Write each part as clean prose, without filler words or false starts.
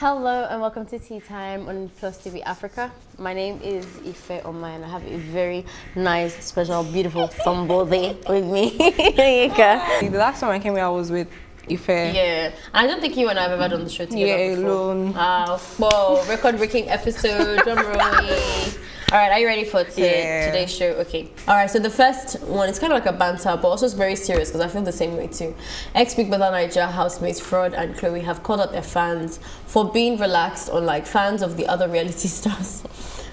Hello and welcome to Tea Time on PlusTvAfrica. My name is Ife Omai and I have a very nice, special, beautiful somebody with me. Here you go. The last time I came here, I was with Ife. Yeah, I don't think you and I have ever done the show together before. Alone. Whoa, record-breaking episode, drum rolling. All right, are you ready for today's show? Okay. All right, so the first one, it's kind of like a banter, but also it's very serious because I feel the same way too. Ex-Big Brother Naija housemates Frodd and Khloe have called out their fans for being relaxed, unlike fans of the other reality stars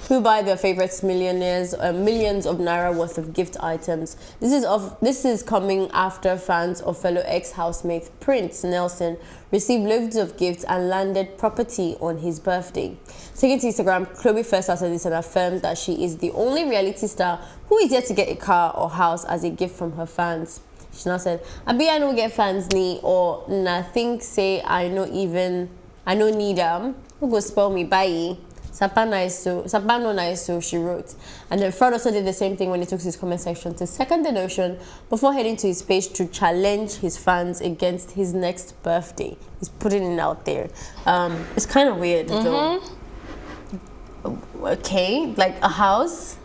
who buy their favorites millions of naira worth of gift items. This is coming after fans of fellow ex-housemate Prince Nelson received loads of gifts and landed property on his birthday. Taking to Instagram, Khloe first started this and affirmed that she is the only reality star who is yet to get a car or house as a gift from her fans. She now said, I don't get fans ni or nothing say I no need them. Who go spell me bye? Sapano nice so she wrote. And then Frodd also did the same thing when he took his comment section to second the notion before heading to his page to challenge his fans against his next birthday. He's putting it out there. It's kind of weird though. Okay, like a house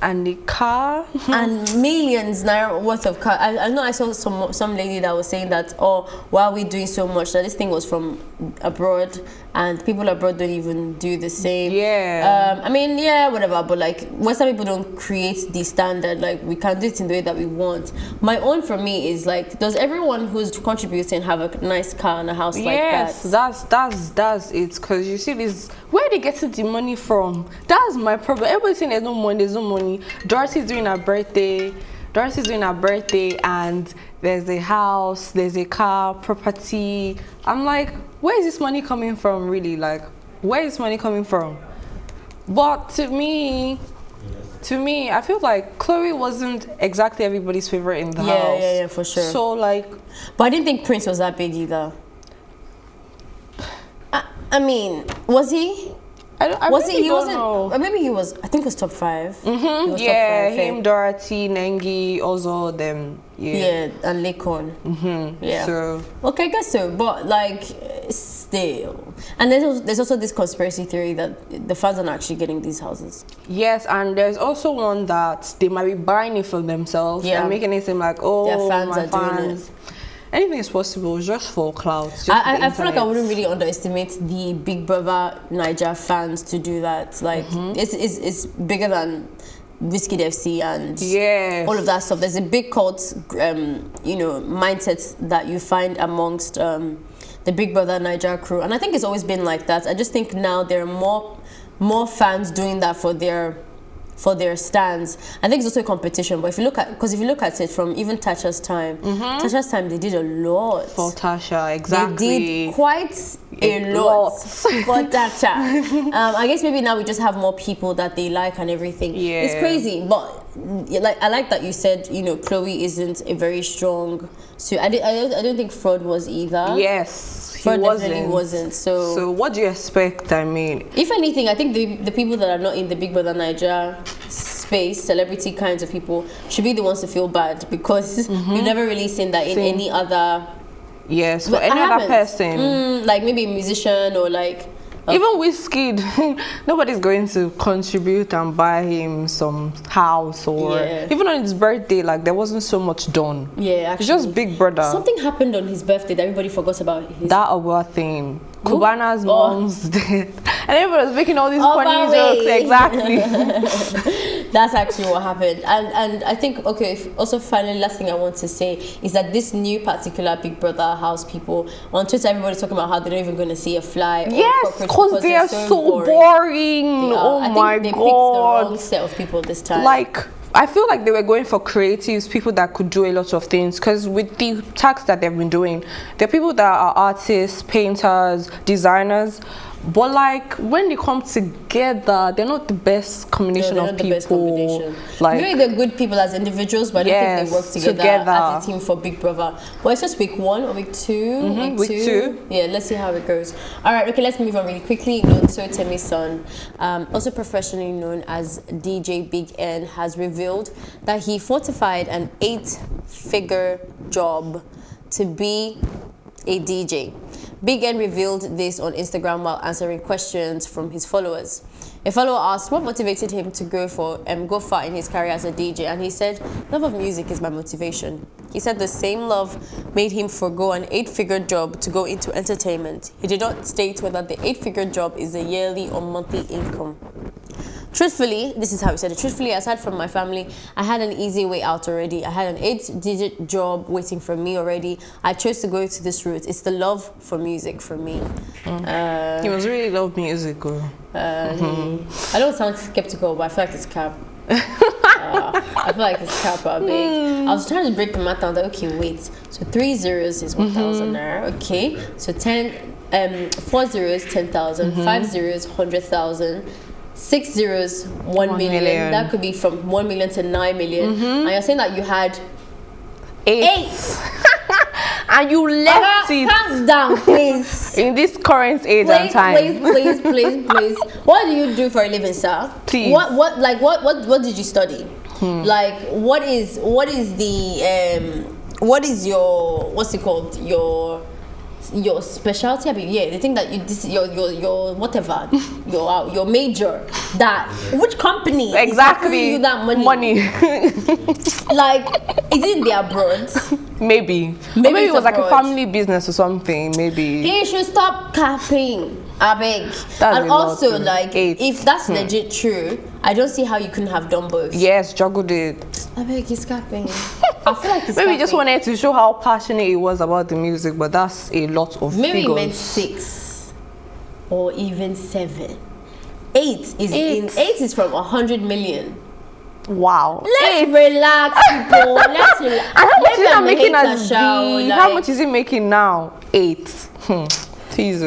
and the car and millions naira worth of car. I know I saw some lady that was saying that, oh, why are we doing so much, that this thing was from abroad and people abroad don't even do the same. I mean, yeah, whatever, but like Western people don't create the standard, like we can do it in the way that we want. My own for me is like, does everyone who's contributing have a nice car and a house like that? Yes, that's it, because you see this, where they getting the money from? That's my problem. Everybody's saying there's no money. Dorothy's doing her birthday and there's a house, there's a car, property. I'm like, where is this money coming from really? Like, where is money coming from? But to me, I feel like Khloe wasn't exactly everybody's favorite in the house. Yeah, for sure. So like, but I didn't think Prince was that big either. I mean, was he? I really don't know. Or maybe he was. I think it was top 5. Yeah, him, Dorothy, Nengi, also them. Yeah, and Lekon. Yeah. So okay, I guess so. But like, still, and there's also this conspiracy theory that the fans are not actually getting these houses. Yes, and there's also one that they might be buying it for themselves and making it seem like, oh, their fans my are fans. doing it. Anything is possible, just for clout. I feel like I wouldn't really underestimate the Big Brother Naija fans to do that. Like, it's bigger than Whiskey FC and all of that stuff. There's a big cult, mindset that you find amongst the Big Brother Naija crew, and I think it's always been like that. I just think now there are more fans doing that for their stands. I think it's also a competition, but if you look at it from even Tasha's time, they did a lot for Tasha. Exactly, they did quite a lot for Tasha. I guess maybe now we just have more people that they like and everything. It's crazy, but like I like that you said, Khloe isn't a very strong. So I don't think Frodd was either. Yes. Frodd definitely wasn't. So what do you expect? I mean, if anything, I think the people that are not in the Big Brother Naija space, celebrity kinds of people, should be the ones to feel bad, because we've never really seen that in any other. Yes, for any other person, like maybe a musician or like. Even Whiskey, nobody's going to contribute and buy him some house or even on his birthday. Like there wasn't so much done. Yeah, actually, it's just Big Brother. Something happened on his birthday that everybody forgot about. That award thing. Cubana's mom's dead, and everybody was making all these funny jokes. Exactly. That's actually what happened, and I think also finally, last thing I want to say is that this new particular Big Brother house people on Twitter, everybody's talking about how they're not even going to see a fly. Yes, because they are so boring. Oh my god! They picked the wrong set of people this time. Like, I feel like they were going for creatives, people that could do a lot of things, because with the tax that they've been doing, there are people that are artists, painters, designers, but like when they come together, they're not the best combination of people. Like, maybe they're good people as individuals, but I don't think they work together as a team for Big Brother. But it's just week 1 or week 2. Week two. Yeah, let's see how it goes. All right, okay, let's move on really quickly. Nonso Temisan, also professionally known as DJ Big N, has revealed that he fortified an 8-figure job to be a DJ. Big N revealed this on Instagram while answering questions from his followers. A follower asked what motivated him to go far in his career as a DJ, and he said, "Love of music is my motivation." He said the same love made him forgo an 8-figure job to go into entertainment. He did not state whether the 8-figure job is a yearly or monthly income. Truthfully, this is how he said it. Truthfully, aside from my family, I had an easy way out already. I had an 8-digit job waiting for me already. I chose to go to this route. It's the love for music for me. He must really love music. I don't sound skeptical, but I feel like it's cap. I feel like it's cap a big. I was trying to break the math down. Okay, wait. So 3 zeros is 1,000 naira. Okay. So 4 zeros 10,000. 5 zeros 100,000. 6 zeros 1 million. That could be from 1 million to 9 million. And you're saying that you had 8. And you left it. Calm down, please. In this current age and time. Please. What do you do for a living, sir? Please. What did you study? Like, what is your, what's it called? Your specialty? The thing that your whatever, your major, that which company exactly is you that money? Like, is it in the abroad? Maybe it was like a family business or something. Maybe he should stop capping. I beg. And also, like, 8. if that's legit true, I don't see how you couldn't have done both. Yes, juggled it. I beg, he's capping. I feel like he's maybe he just wanted to show how passionate he was about the music, but that's a lot of maybe figures. He meant 6 or even 7. 8 is from 100 million. Wow. Let's relax, people. Let's relax. And how much is he making as like, how much is he making now? 8. Please,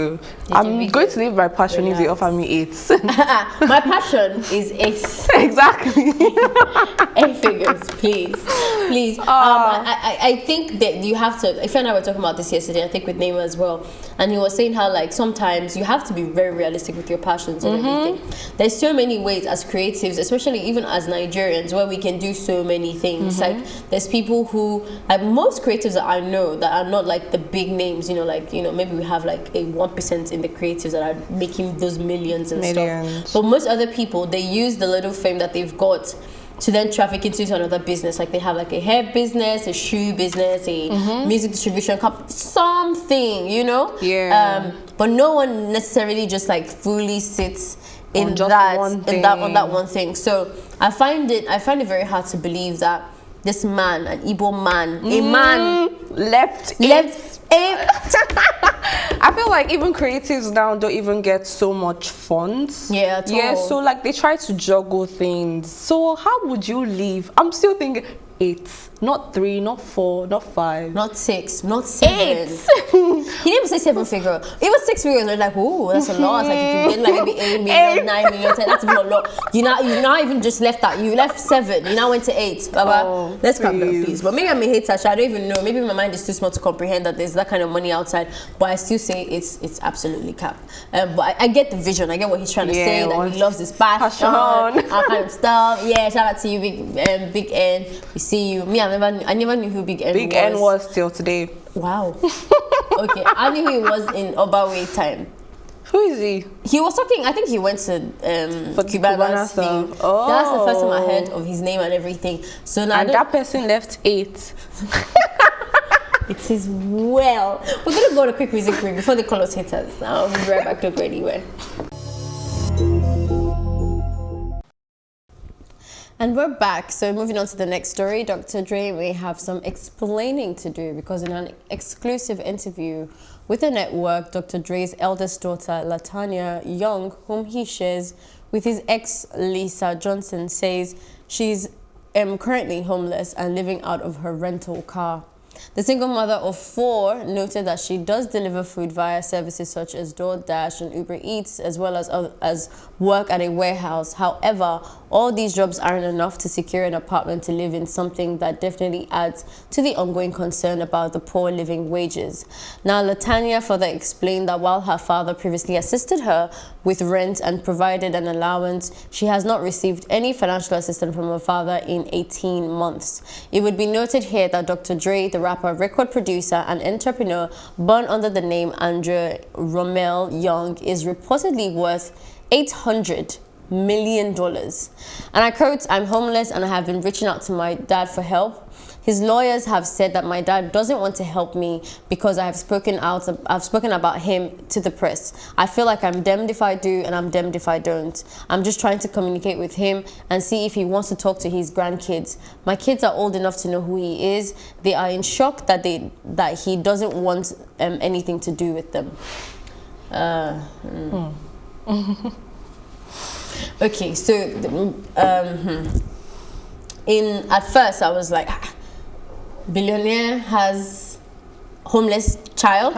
I'm going to live my passion if they offer me 8. My passion is 8. Exactly. 8 figures, please. I think that you have to. If and I were talking about this yesterday, I think with Neymar as well, and he was saying how, like, sometimes you have to be very realistic with your passions and everything. There's so many ways as creatives, especially even as Nigerians, where we can do so many things. Like, there's people who, like, most creatives that I know that are not like the big names, maybe we have like a 1% in the creatives that are making those millions and stuff. But most other people, they use the little fame that they've got to then traffic into another business. Like, they have like a hair business, a shoe business, a music distribution company, something, Yeah. But no one necessarily just like fully sits in on that one thing. So I find it very hard to believe that this man, an Igbo man, a man left I feel like even creatives now don't even get so much funds. Yeah, at all. So like they try to juggle things. So how would you leave? I'm still thinking 8, not 3, not 4, not 5, not 6, not 7. 8. He didn't even say 7 figure. Even 6 figures, they're like, oh, that's a lot. It's like, you can get like maybe 8 million, 9 million, 10. That's a lot. You not even just left that. You left 7. You now went to 8. Baba, let's calm down, please. But maybe I'm a hater. I don't even know. Maybe my mind is too small to comprehend that there's that kind of money outside. But I still say it's absolutely cap. But I get the vision. I get what he's trying to say. That he loves his passion, all kind of stuff. Yeah, shout out to you, Big N. We see you. Me, I never knew who Big N was. Big N was till today. Wow. Okay, I knew he was in Obawe time. Who is he? He was talking, I think he went to Cubana's thing. Oh. That's the first time I heard of his name and everything. So now that person left 8. It is well. We're going to go on a quick music break before they call us haters. I'll be right back. Don't go anywhere. And we're back. So moving on to the next story, Dr. Dre may have some explaining to do because in an exclusive interview with the network, Dr. Dre's eldest daughter, LaTanya Young, whom he shares with his ex, Lisa Johnson, says she's currently homeless and living out of her rental car. The single mother of 4 noted that she does deliver food via services such as DoorDash and Uber Eats, as well as work at a warehouse. However, all these jobs aren't enough to secure an apartment to live in, something that definitely adds to the ongoing concern about the poor living wages. Now, LaTanya further explained that while her father previously assisted her with rent and provided an allowance, she has not received any financial assistance from her father in 18 months. It would be noted here that Dr. Dre, the rapper, record producer, and entrepreneur born under the name Ramon Young is reportedly worth $800 million. And I quote, "I'm homeless and I have been reaching out to my dad for help. His lawyers have said that my dad doesn't want to help me because I've spoken about him to the press. I feel like I'm damned if I do and I'm damned if I don't. I'm just trying to communicate with him and see if he wants to talk to his grandkids. My kids are old enough to know who he is. They are in shock that he doesn't want anything to do with them." Okay, so at first I was like, billionaire has homeless child.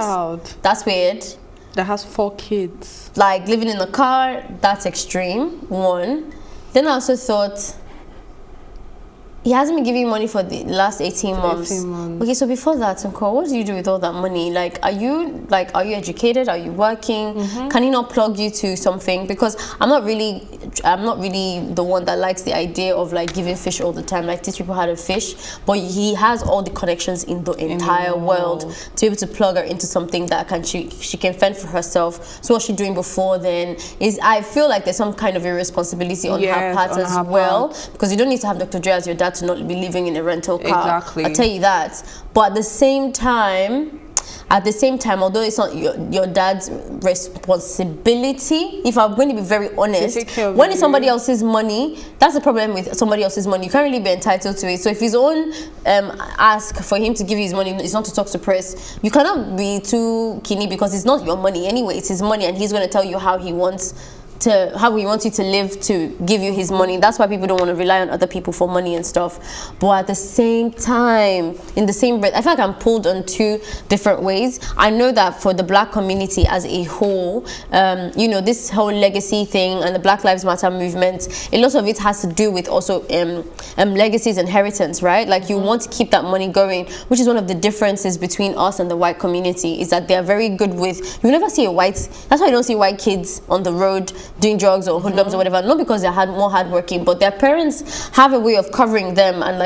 That's weird. That has 4 kids. Like living in a car, that's extreme. One. Then I also thought, he hasn't been giving money for the last 18 months. Okay, so before that, Nko, what do you do with all that money? Like, are you educated? Are you working? Can he not plug you to something? Because I'm not really the one that likes the idea of like giving fish all the time, like teach people how to fish. But he has all the connections in the entire world to be able to plug her into something that she can fend for herself. So what's she doing before then? I feel like there's some kind of irresponsibility on her part as well, because you don't need to have Dr. Dre as your dad to not be living in a rental car. Exactly. I tell you that. But at the same time, although it's not your dad's responsibility, if I'm going to be very honest, when it's somebody else's money, that's the problem with somebody else's money. You can't really be entitled to it. So if his own ask for him to give you his money is not to talk to press, you cannot be too keenly, because it's not your money anyway. It's his money, and he's going to tell you how he wants you to live to give you his money. That's why people don't want to rely on other people for money and stuff. But at the same time, in the same breath, I feel like I'm pulled on 2 different ways. I know that for the black community as a whole, this whole legacy thing and the Black Lives Matter movement, a lot of it has to do with also legacies, inheritance, right? Like you want to keep that money going, which is one of the differences between us and the white community, is that they're very good with, you never see that's why you don't see white kids on the road doing drugs or hoodlums or whatever, not because they're more hardworking, but their parents have a way of covering them and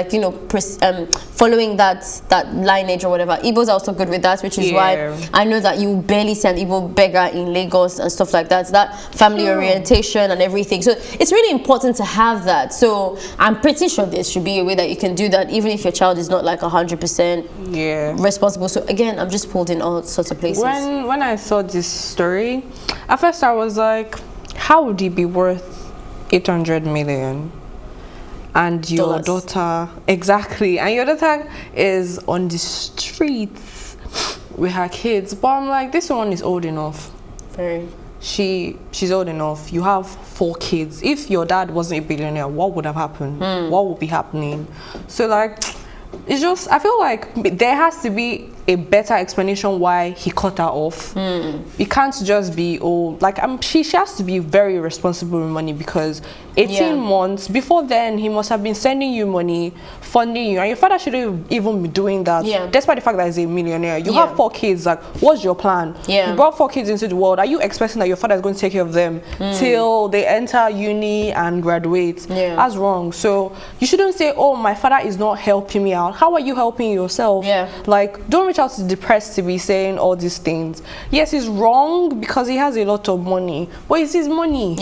following that lineage or whatever. Igbos are also good with that, which is why I know that you barely see an Igbo beggar in Lagos and stuff like that. It's that family orientation and everything. So it's really important to have that. So I'm pretty sure there should be a way that you can do that, even if your child is not like 100% responsible. So again, I'm just pulled in all sorts of places. When I saw this story, at first I was like, how would he be worth 800 million? And your daughter, exactly, and your daughter is on the streets with her kids. But I'm like, this one is old enough. Very. She's old enough. You have 4 kids. If your dad wasn't a billionaire, what would have happened? What would be happening? So like, it's just, I feel like there has to be a better explanation why he cut her off. It can't just be, she has to be very responsible with money, because 18 months before then he must have been sending you money, funding you, and your father shouldn't even be doing that. Despite the fact that he's a millionaire. You have 4 kids. Like, what's your plan? You brought 4 kids into the world. Are you expecting that your father is going to take care of them till they enter uni and graduate? That's wrong. So you shouldn't say, oh, my father is not helping me out. How are you helping yourself? Like, don't reach out to the press to be saying all these things. Yes, it's wrong because he has a lot of money, but it's his money.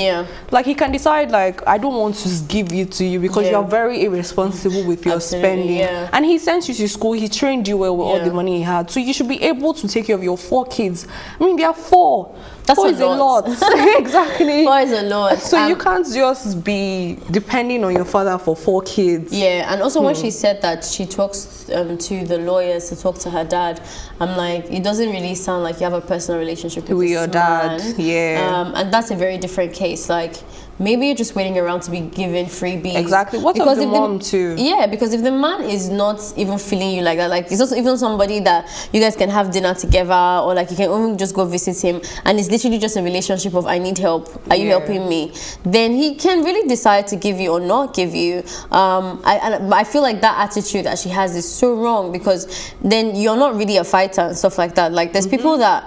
Like, he can decide, like, I don't want to give it to you because you are very irresponsible with your spending. And he sent you to school, he trained you well with all the money he had, so you should be able to take care of your 4 kids. I mean, there are 4. That's a lot. Exactly. 4 is a lot. So you can't just be depending on your father for 4 kids. And also when she said that she talks to the lawyers to talk to her dad, I'm like, it doesn't really sound like you have a personal relationship with your dad. And that's a very different case. Like, maybe you're just waiting around to be given freebies. Exactly. What of the mom too? Because if the man is not even feeling you like that, like, he's not even somebody that you guys can have dinner together, or like you can only just go visit him, and it's literally just a relationship of, I need help, are you helping me? Then he can really decide to give you or not give you. I feel like that attitude that she has is so wrong, because then you're not really a fighter and stuff like that. Like, there's people that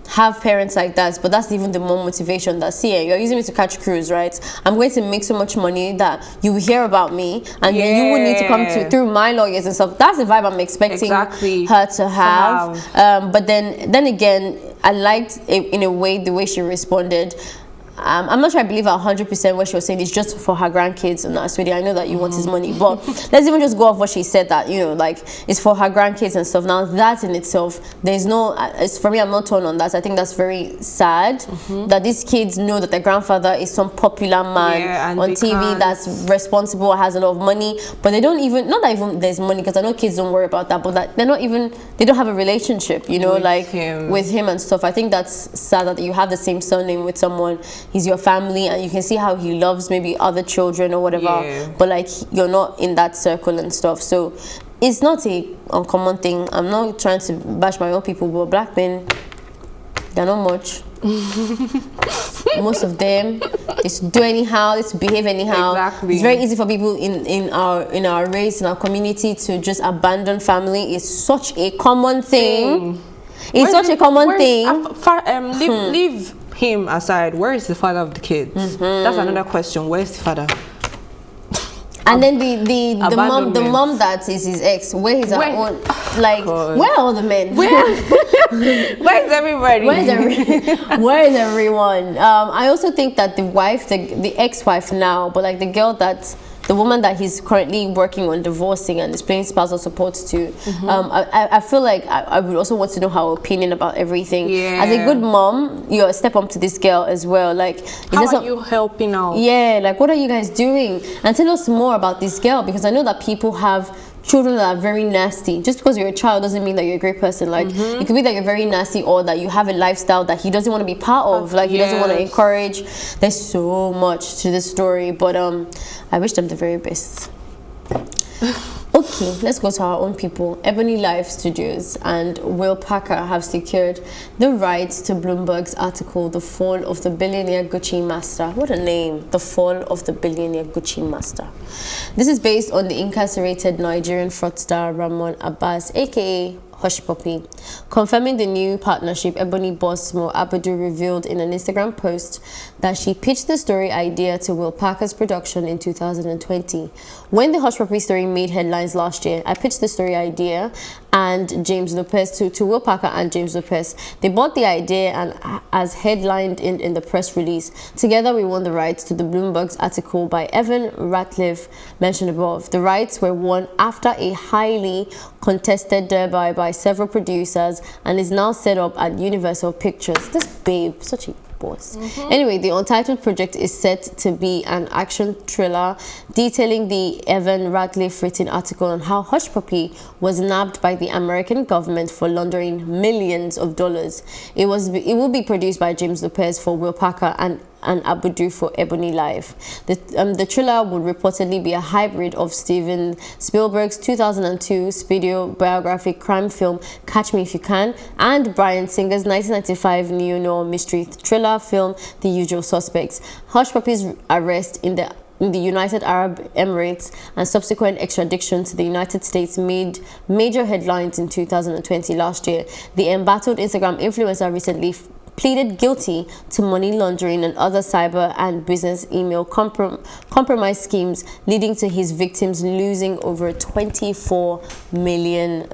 have parents like that, but that's even the more motivation that, see, you're using me to catch cruise, right? I'm going to make so much money that you will hear about me, and then you would need to come through my lawyers and stuff. That's the vibe I'm expecting her to have. But then again, I liked in a way the way she responded. I'm not sure I believe her 100% what she was saying. It's just for her grandkids and that, sweetie. I know that you want his money, but let's even just go off what she said, that, you know, like, it's for her grandkids and stuff. Now that in itself, there's no, it's, for me, I'm not torn on that. I think that's very sad that these kids know that their grandfather is some popular man on TV that's responsible, has a lot of money, but they don't even, not that even there's money, because I know kids don't worry about that, but that they're not even, they don't have a relationship, you know, with him and stuff. I think that's sad that you have the same surname with someone. He's your family, and you can see how he loves maybe other children or whatever, but like, you're not in that circle and stuff. So it's not a uncommon thing. I'm not trying to bash my own people, but black men, they're not much. Most of them, they do anyhow, they behave anyhow. It's very easy for people in our race, in our community, to just abandon family. It's such a common thing. It's such a common thing. Leave him aside. Where is the father of the kids? That's another question. Where is the father? And then the mom that is his ex, where is her own, like, where are all the men? Where is everybody? Where is everyone? I also think that the wife, the ex-wife now, but like the woman that he's currently working on divorcing and is paying spousal support to, I feel like I would also want to know her opinion about everything. As a good mom, you're a step up to this girl as well. Like, how are you helping out? Yeah, like, what are you guys doing? And tell us more about this girl, because I know that people have children that are very nasty. Just because you're a child doesn't mean that you're a great person. Like, it could be that you're very nasty, or that you have a lifestyle that he doesn't want to be part of. Like, he doesn't want to encourage. There's so much to this story, but I wish them the very best. Okay, let's go to our own people. Ebonylife Studios and Will Packer have secured the rights to Bloomberg's article, The Fall of the Billionaire Gucci Master. What a name, The Fall of the Billionaire Gucci Master. This is based on the incarcerated Nigerian fraudster Ramon Abbas, aka Hushpuppi. Confirming the new partnership, Ebony boss Mo Abadu revealed in an Instagram post that she pitched the story idea to Will Packer's production in 2020. When the Hushpuppi story made headlines last year, I pitched the story idea and James Lopez to Will Packer and James Lopez. They bought the idea, and as headlined in the press release, together we won the rights to the Bloomberg's article by Evan Ratliff mentioned above. The rights were won after a highly contested derby by several producers and is now set up at Universal Pictures. This babe, such a boss. Anyway, the untitled project is set to be an action thriller detailing the Evan Ratliff written article on how Hushpuppi was nabbed by the American government for laundering millions of dollars. It will be produced by James Lopez for Will Packer and Abadu for Ebonylife. The thriller would reportedly be a hybrid of Steven Spielberg's 2002 studio biographic crime film Catch Me If You Can and Bryan Singer's 1995 neo-noir mystery thriller film The Usual Suspects. Hushpuppi's arrest in the United Arab Emirates and subsequent extradition to the United States made major headlines in 2020 last year. The embattled Instagram influencer recently pleaded guilty to money laundering and other cyber and business email compromise schemes, leading to his victims losing over $24 million.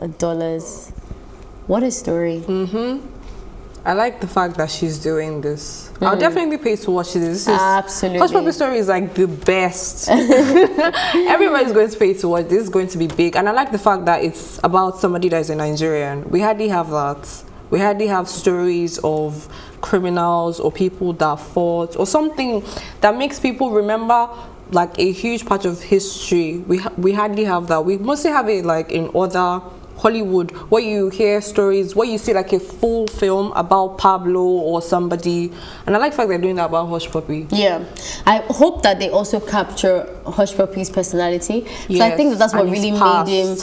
What a story. I like the fact that she's doing this. I'll definitely pay to watch this. Absolutely. Hushpuppi story is like the best. Everybody's going to pay to watch. This is going to be big. And I like the fact that it's about somebody that is a Nigerian. We hardly have that. We hardly have stories of criminals or people that fought or something that makes people remember like a huge part of history. We hardly have that. We mostly have it like in other Hollywood, where you hear stories, where you see like a full film about Pablo or somebody. And I like the fact they're doing that about Hushpuppi. Yeah, I hope that they also capture Hushpuppi's personality. So I think that's what really made him.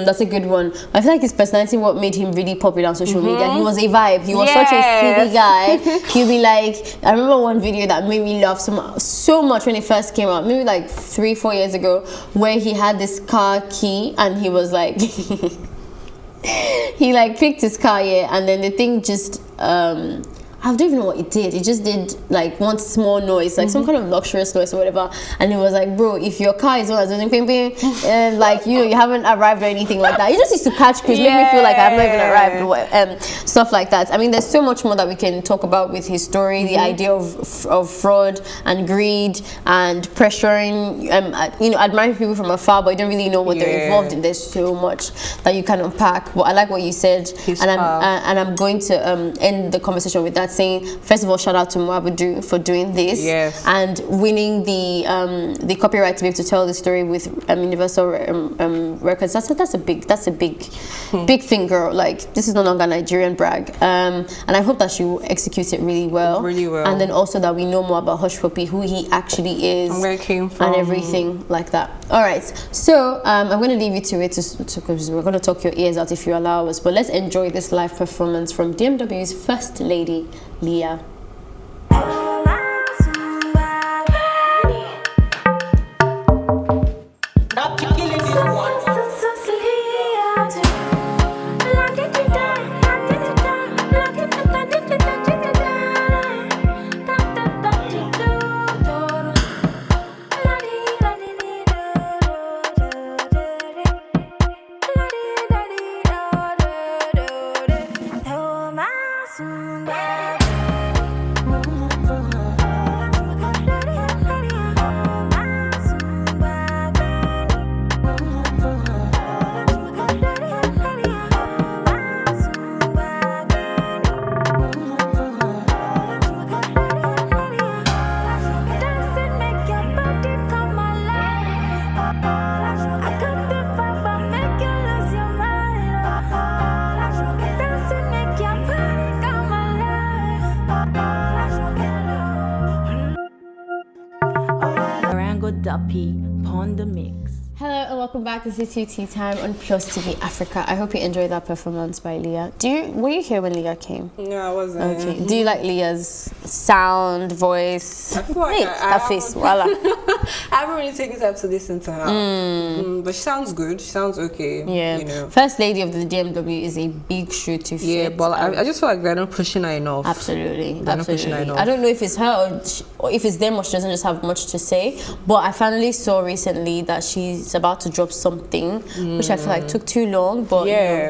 That's a good one. I feel like his personality what made him really popular on social media. He was a vibe. He was such a silly guy. He'd be like, I remember one video that made me laugh so much when it first came out, maybe like 3-4 years ago, where he had this car key and he was like he like picked his car, and then the thing just I don't even know what it did. It just did like one small noise, like some kind of luxurious noise or whatever. And it was like, bro, if your car is one that's doing ping ping, and like you haven't arrived or anything like that, it just used to catch cruise, make me feel like I've not even arrived, stuff like that. I mean, there's so much more that we can talk about with his story, the idea of fraud and greed and pressuring, admiring people from afar, but you don't really know what they're involved in. There's so much that you can unpack. But I like what you said, I'm going to end the conversation with that, saying, first of all, shout out to Muabudu for doing this and winning the copyright to be able to tell the story with Universal Records. That's a big thing, girl. Like, this is no longer Nigerian brag, and I hope that she will execute it really well, and then also that we know more about Hushpuppi, who he actually is, and where he came from, and everything like that. All right, so I'm going to leave you to it because we're going to talk your ears out if you allow us, but let's enjoy this live performance from DMW's First Lady, Leah. On the mix. Hello and welcome back to Tea Time on PlusTvAfrica. I hope you enjoyed that performance by Leah. Were you here when Leah came? No, I wasn't. Okay. Do you like Leah's sound, voice? I feel like that face, voila. I haven't really taken time to listen to her, but she sounds good. She sounds okay. Yeah. You know. First Lady of the DMW is a big shoe to fit. Yeah, but I just feel like they're not pushing her enough. Absolutely. They're not pushing her enough. I don't know if it's her or if it's them or she doesn't just have much to say. But I finally saw recently that she's about to drop something, which I feel like took too long. But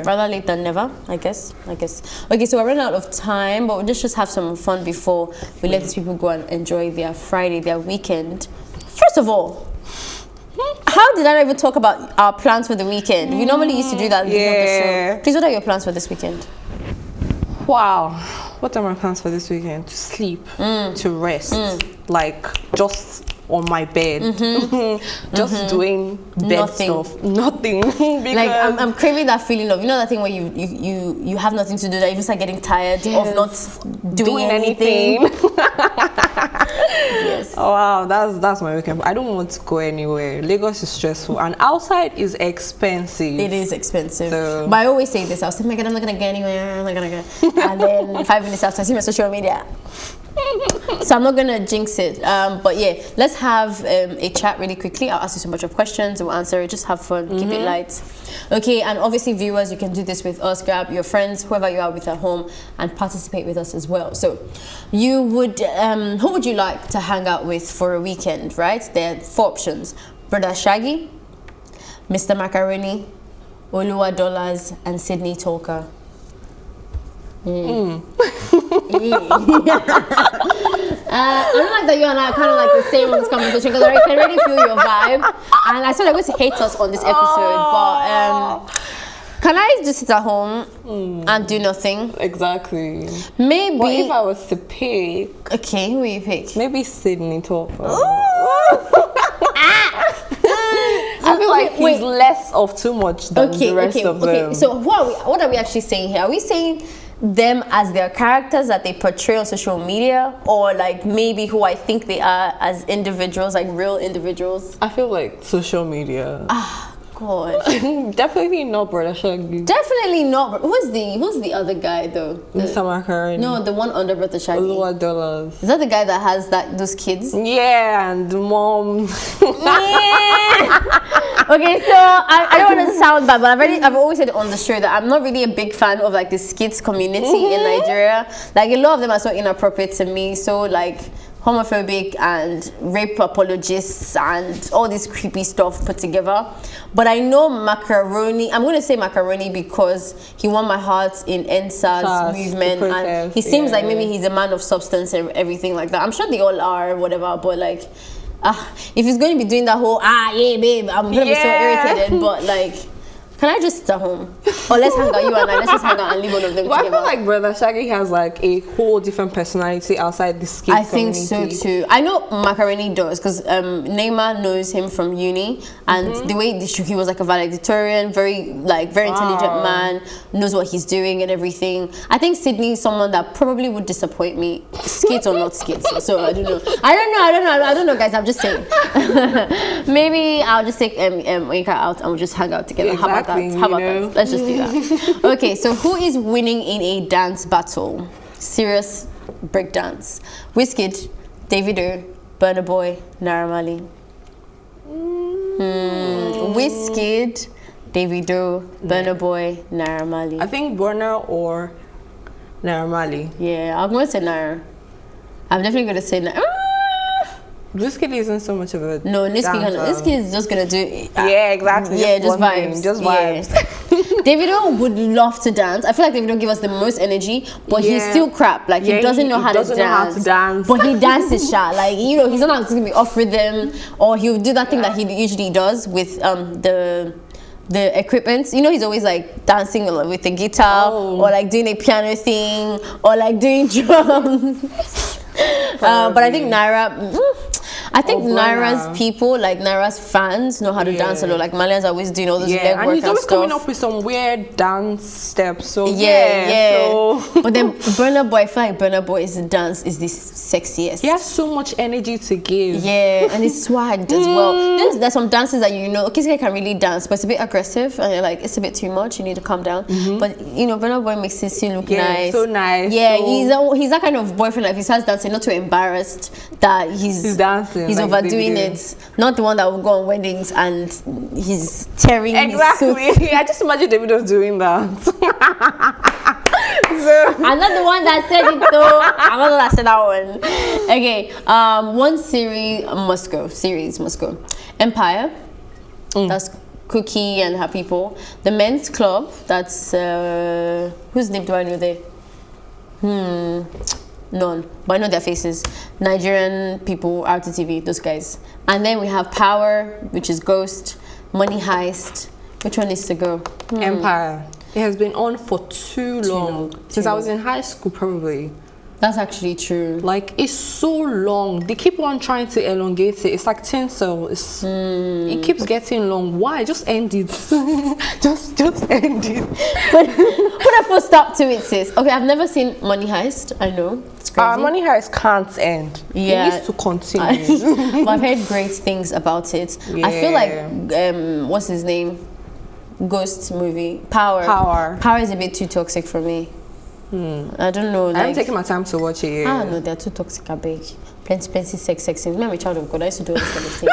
rather late than never, I guess. Okay, so we're running out of time, but we'll just have some fun before we let these people go and enjoy their Friday, their weekend. First of all, how did I not even talk about our plans for the weekend? We normally used to do that at the beginning of the show. Please, what are your plans for this weekend? Wow. What are my plans for this weekend? To sleep, to rest, like just on my bed, just doing bed stuff, nothing. Like I'm craving that feeling of, you know, that thing where you have nothing to do, that you just start getting tired of not doing anything. Yes. Oh wow, that's my weekend. I don't want to go anywhere. Lagos is stressful and outside is expensive. It is expensive. So, but I always say this, I was thinking, I'm not gonna get anywhere, I'm not gonna go. And then 5 minutes after I see my social media. So I'm not gonna jinx it, but yeah, let's have a chat really quickly. I'll ask you a bunch of questions, we'll answer it, just have fun, keep it light. Okay, and obviously viewers, you can do this with us, grab your friends, whoever you are with at home, and participate with us as well. So you would, who would you like to hang out with for a weekend, right? There are 4 options: Brother Shaggy, Mr. Macaroni, Oluwa Dollars, and Sydney Talker. I don't like that you and I are kind of like the same on this conversation, because I can already feel your vibe, and I saw they're going to hate us on this episode. But can I just sit at home and do nothing? Exactly. Maybe. But if I was to pick, okay, who will you pick? maybe Sydney Talker. I feel like he's less of too much than the rest of them. Okay, so what are we actually saying here? Are we saying them as their characters that they portray on social media, or like maybe who I think they are as individuals, like real individuals? I feel like social media. God. Definitely not Brother Shaggy. Definitely not. Who's the other guy though? Mr. Macaroni. No, the one under Brother Shaggy. $1. Is that the guy that has those kids? Yeah, and the mom. Okay, so I don't want to sound bad, but I've always said on the show that I'm not really a big fan of like the skits community in Nigeria. Like a lot of them are so inappropriate to me. So like homophobic and rape apologists and all this creepy stuff put together. But I know Macaroni, I'm going to say Macaroni because he won my heart in NSAS movement, and he seems like maybe he's a man of substance and everything like that. I'm sure they all are, whatever, but like, if he's going to be doing that whole, yeah, babe, I'm going to be so irritated, but like, can I just sit at home? Or let's hang out, you and I, let's just hang out and leave all of them together. I feel like Brother Shaggy has like a whole different personality outside the skit community. Think so too. I know Macaroni does because Neymar knows him from uni, and the way he was like a valedictorian, very intelligent man, knows what he's doing and everything. I think Sydney is someone that probably would disappoint me, skits or not skits. So I don't know. I don't know, guys. I'm just saying. Maybe I'll just take Inka out and we'll just hang out together. Exactly. How about that? Let's just do that. Okay, so who is winning in a dance battle? Serious breakdance. Wizkid, Davido, Burna Boy, Naira Marley. Wizkid, Davido, Burna Boy, Naira Marley. I think Burna or Naira Marley. Yeah, I'm going to say Naira. I'm definitely going to say Naira. Wizkid isn't so much of a Wizkid is just gonna do it. Yeah, exactly. Yeah, just vibes. Just vibes. Davido would love to dance. I feel like Davido give us the most energy, but he's still crap. Like he doesn't know how to dance. But he dances sharp. Like he's not gonna be off rhythm, or he'll do that thing that he usually does with the equipment. He's always like dancing with the guitar or like doing a piano thing or like doing drums. But I think Naira's people, like Naira's fans, know how to dance a lot. Like Malians are always doing all those leg work and he's always stuff. coming up with some weird dance steps. So So. But then Burna Boy, I feel like Burna Boy's dance is the sexiest. He has so much energy to give. Yeah, and he's swagged as well. There's some dances that Kizzy can really dance, but it's a bit aggressive and you're like, it's a bit too much. You need to calm down. But Burna Boy makes it still look nice. So nice. Yeah, he's that kind of boyfriend. Like if he starts dancing, not too embarrassed that he's dancing. He's overdoing it. Not the one that will go on weddings and he's tearing his suit. I just imagine Davido's doing that. I'm not the one that said it though. I'm not the one that said that one. Okay. One series must go. Empire. That's Cookie and her people. The Men's Club. That's whose name do I know there? None, but I know their faces. Nigerian people, RTTV, those guys. And then we have Power, which is Ghost, Money Heist. Which one needs to go? Empire. It has been on for too long. Since I was in high school, probably. That's actually true. Like, it's so long. They keep on trying to elongate it. It's like tinsel. It keeps getting long. Why? Just end it. just end it. But put a full stop to it, sis. Okay, I've never seen Money Heist. I know. It's crazy. Money Heist can't end. Yeah. It needs to continue. But I've heard great things about it. Yeah. I feel like, what's his name? Ghost movie. Power is a bit too toxic for me. I don't know. I haven't taken my time to watch it. I don't know. They're too toxic. I beg. Plenty sex things. I'm a child of God. I used to do all this kind of thing.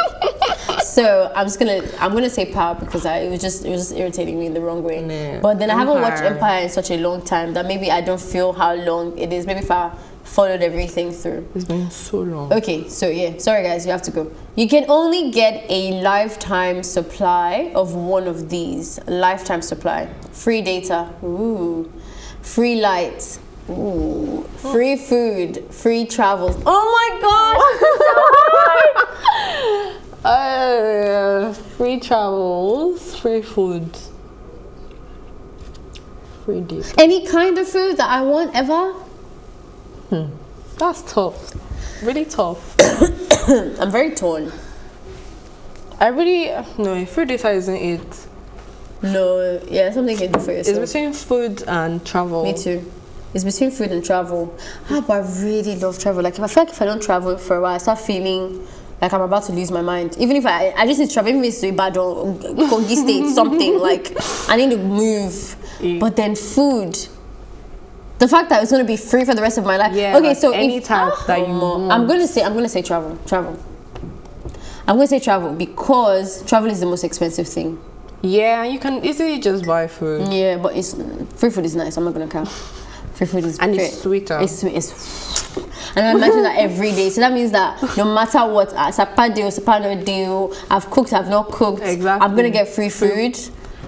So I'm gonna say Power because it was just irritating me in the wrong way. But then I haven't watched Empire in such a long time that maybe I don't feel how long it is. Maybe if I followed everything through. It's been so long. Okay, so yeah. Sorry guys, you have to go. You can only get a lifetime supply of one of these. Lifetime supply. Free data. Ooh. Free lights. Ooh. Free food. Free travels. Oh my gosh! Free travels. Free food. Free data. Any kind of food that I want ever? That's tough. Really tough. I'm very torn. No, free data isn't it. No, yeah, something you can do for yourself. It's between food and travel. Me too. It's between food and travel. But I really love travel. Like, I feel like if I don't travel for a while, I start feeling like I'm about to lose my mind. Even if I just need to travel, even if it's to Ibadan, Kogi State, something, like I need to move. But then food, the fact that it's going to be free for the rest of my life. Yeah, okay, like so any time that you want. I'm going to say travel. I'm going to say travel because travel is the most expensive thing. Yeah, you can easily just buy food. Yeah, but free food is nice. I'm not going to count. Free food is and it's sweeter. It's sweet. And I imagine that every day. So that means that no matter what, Sapa deal, Sapa no deal, I've cooked, I've not cooked, exactly. I'm going to get free food.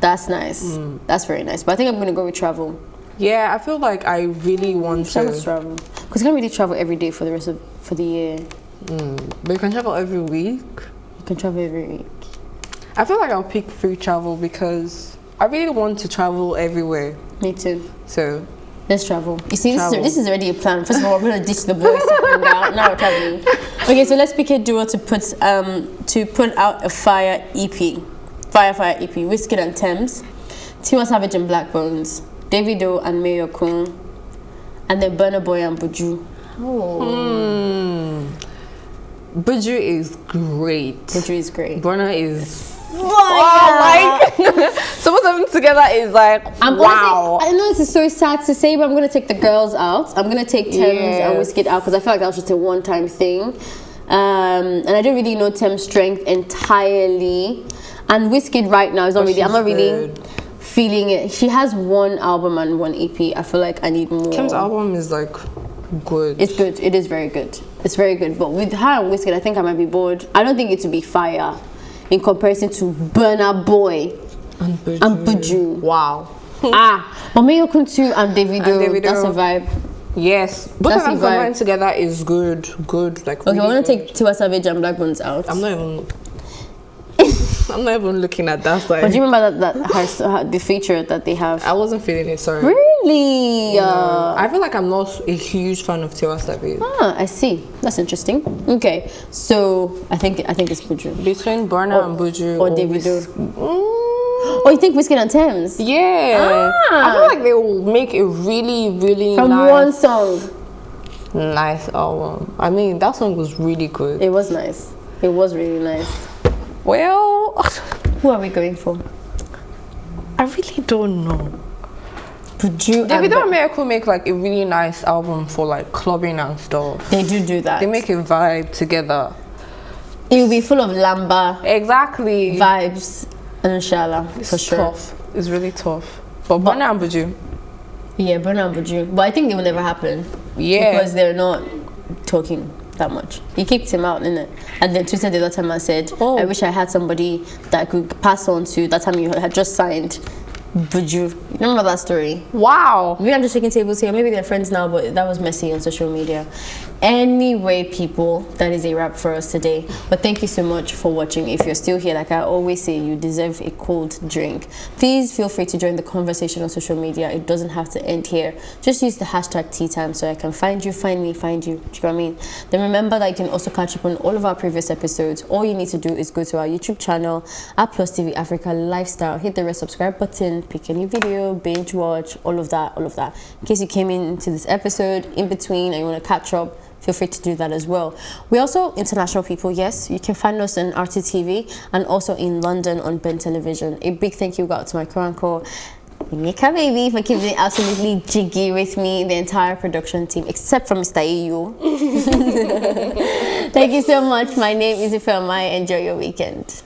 That's nice. That's very nice. But I think I'm going to go with travel. Yeah, I feel like I really want to travel. Because you can't really travel every day for the rest of the year. But you can travel every week. You can travel every week. I feel like I'll pick free travel because I really want to travel everywhere. Me too. So let's travel. You see, this is already a plan. First of all, we're going to ditch the boys and now we're traveling. Okay, so let's pick a duo to put out a fire EP. Fire EP. Wizkid and Tems. Tiwa Savage and Black Bones. Davido and Mayor Kun. And then Burna Boy and Buju. Buju is great. Buju is great. Burna is... like so both of them together is like, wow. I know this is so sad to say, but I'm going to take the girls out. I'm going to take Tems and Wizkid out because I feel like that was just a one-time thing. And I don't really know Tem's strength entirely. And Wizkid right now is not really... I'm not really feeling it. She has one album and one EP. I feel like I need more. Tem's album is like good. It's good. It is very good. It's very good. But with her and Wizkid, I think I might be bored. I don't think it would be fire in comparison to Burna Boy and Buju. Wow. But Mayor Kun too and Davido, that's a vibe. Yes. Both of them combined together is good. Good. Like okay, really we're going to take Tiwa Savage and Black Bones out. I'm not even looking at that side. But do you remember that the feature that they have? I wasn't feeling it, sorry. Really? No. I feel like I'm not a huge fan of Tiwa Savage. I see. That's interesting. Okay, so I think it's Buju. Between Burna and Buju or Davido. Oh, you think Wizkid and Tems? Yeah. I feel like they will make a really, really from nice, one song. Nice album. I mean, that song was really good. It was nice. It was really nice. Well, who are we going for? I really don't know. Davido and Miracle make like a really nice album for like clubbing and stuff. They do that. They make a vibe together. It will be full of lamba. Exactly. Vibes. Inshallah. It's for sure. Tough. It's really tough. But Burna and Buju. Yeah, Burna and Buju. But I think it will never happen. Yeah. Because they're not talking that much. He kicked him out, innit? And then Twitter the other time I said, I wish I had somebody that I could pass on to. That time you had just signed Buju. You remember that story? Wow. Maybe I'm just shaking tables here. Maybe they're friends now, but that was messy on social media. Anyway, people, that is a wrap for us today. But thank you so much for watching. If you're still here, like I always say, you deserve a cold drink. Please feel free to join the conversation on social media. It doesn't have to end here. Just use the hashtag TEATIME so I can find you, find me, find you. Do you know what I mean? Then remember that you can also catch up on all of our previous episodes. All you need to do is go to our YouTube channel at PlusTvAfrica Lifestyle. Hit the red subscribe button, pick any video, binge watch, all of that. In case you came into this episode in between and you want to catch up, feel free to do that as well. We're also international people, yes. You can find us on RTTV and also in London on Ben Television. A big thank you out to my co-anchor, Nika Baby, for keeping it absolutely jiggy with me, the entire production team, except for Mr. EU. Thank you so much. My name is Ifeoma. Enjoy your weekend.